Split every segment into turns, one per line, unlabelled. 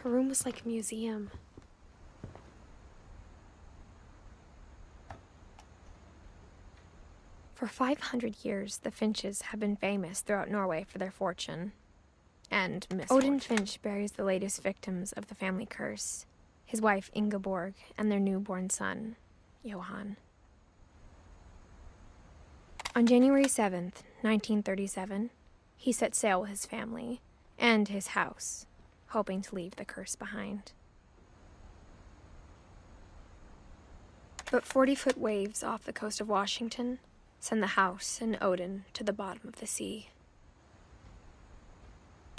Her room was like a museum. For 500 years, the Finches have been famous throughout Norway for their fortune and misfortune. Odin Finch buries the latest victims of the family curse, his wife Ingeborg and their newborn son, Johan. On January 7th, 1937, he set sail with his family and his house, hoping to leave the curse behind. But 40-foot waves off the coast of Washington send the house and Odin to the bottom of the sea.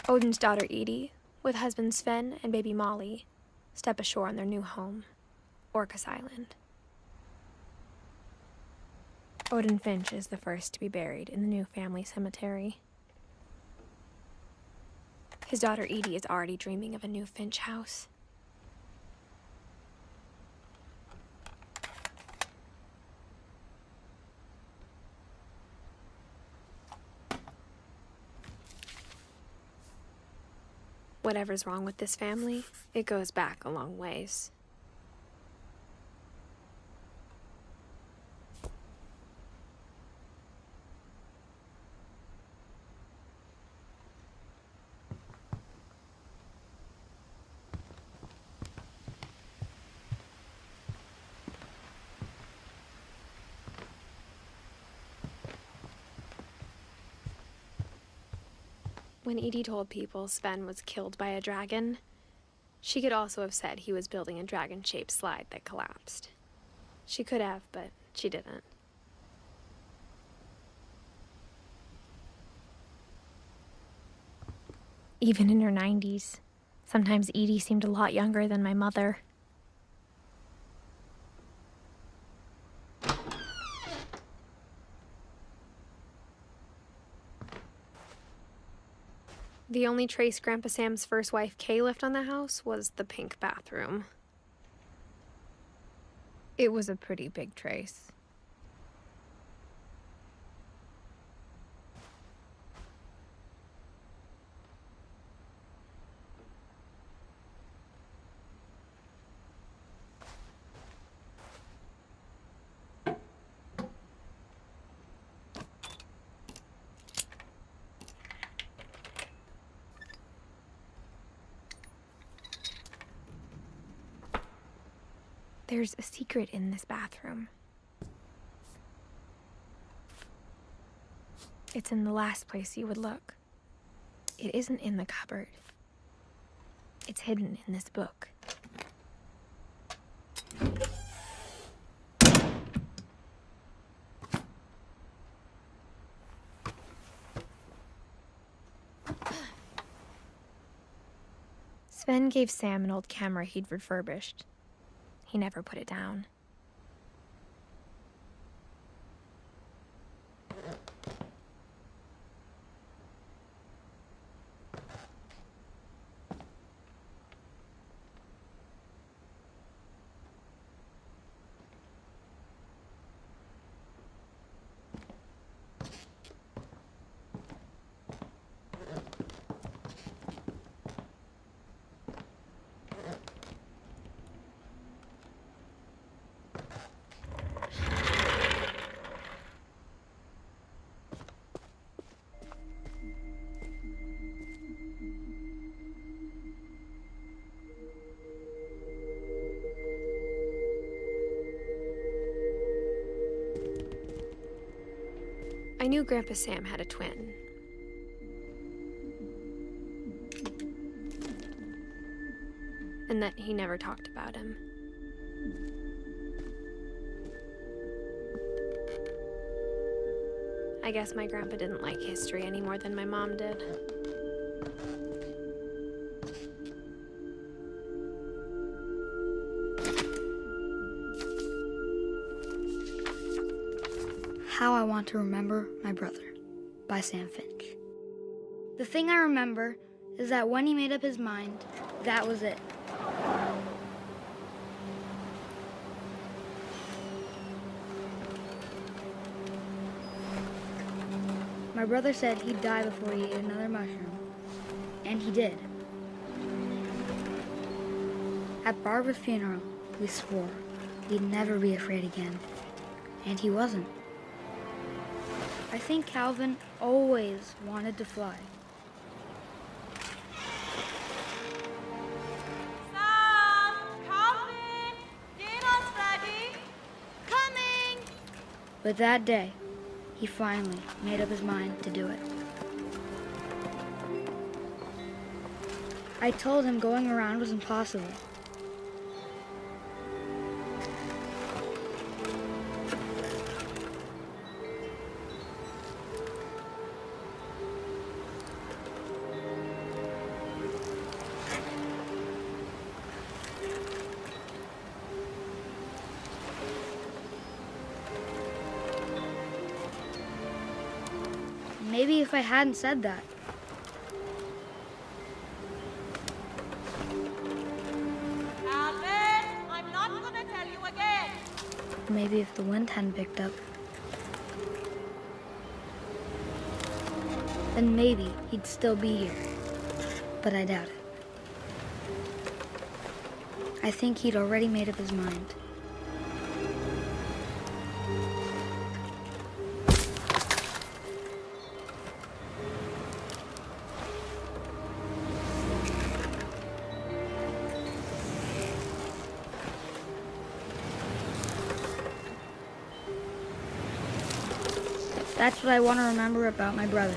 Odin's daughter Edith, with husband Sven and baby Molly, step ashore on their new home, Orcas Island. Odin Finch is the first to be buried in the new family cemetery. His daughter Edith is already dreaming of a new Finch house. Whatever's wrong with this family, it goes back a long ways. When Edie told people Sven was killed by a dragon, she could also have said he was building a dragon-shaped slide that collapsed. She could have, but she didn't. Even in her 90s, sometimes Edie seemed a lot younger than my mother. The only trace Grandpa Sam's first wife, Kay, left on the house was the pink bathroom. It was a pretty big trace. There's a secret in this bathroom. It's in the last place you would look. It isn't in the cupboard. It's hidden in this book. Sven gave Sam an old camera he'd refurbished. He never put it down. I knew Grandpa Sam had a twin. And that he never talked about him. I guess my grandpa didn't like history any more than my mom did.
How I Want to Remember My Brother by Sam Finch. The thing I remember is that when he made up his mind, that was it. My brother said he'd die before he ate another mushroom, and he did. At Barbara's funeral, we swore we'd never be afraid again. And he wasn't. I think Calvin always wanted to fly.
Sam! Calvin! Dinner's ready! Coming!
But that day, he finally made up his mind to do it. I told him going around was impossible. Maybe if I hadn't said that,
Calvin! I'm not gonna tell you again!
maybe if the wind hadn't picked up, then maybe he'd still be here. But I doubt it. I think he'd already made up his mind. That's what I want to remember about my brother.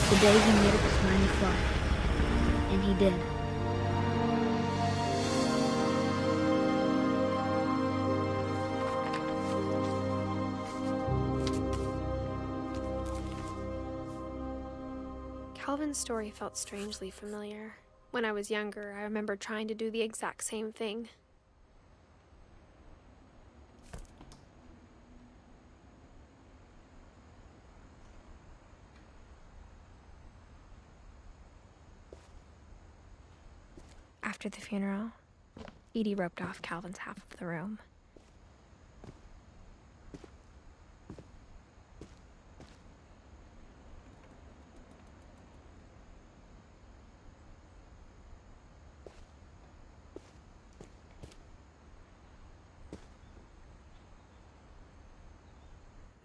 The day he made up his mind to fly. And he did.
Calvin's story felt strangely familiar. When I was younger, I remember trying to do the exact same thing. After the funeral, Edie roped off Calvin's half of the room.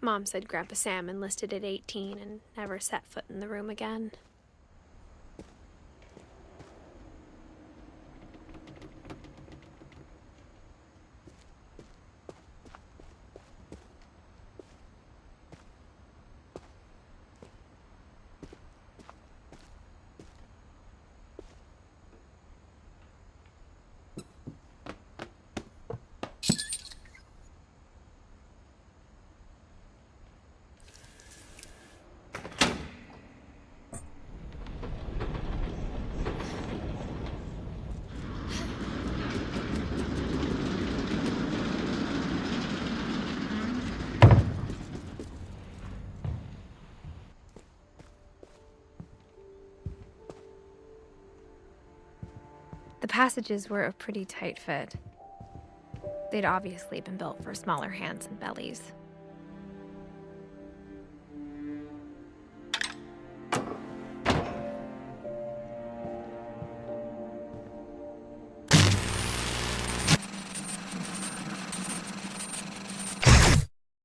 Mom said Grandpa Sam enlisted at 18 and never set foot in the room again. The passages were a pretty tight fit. They'd obviously been built for smaller hands and bellies.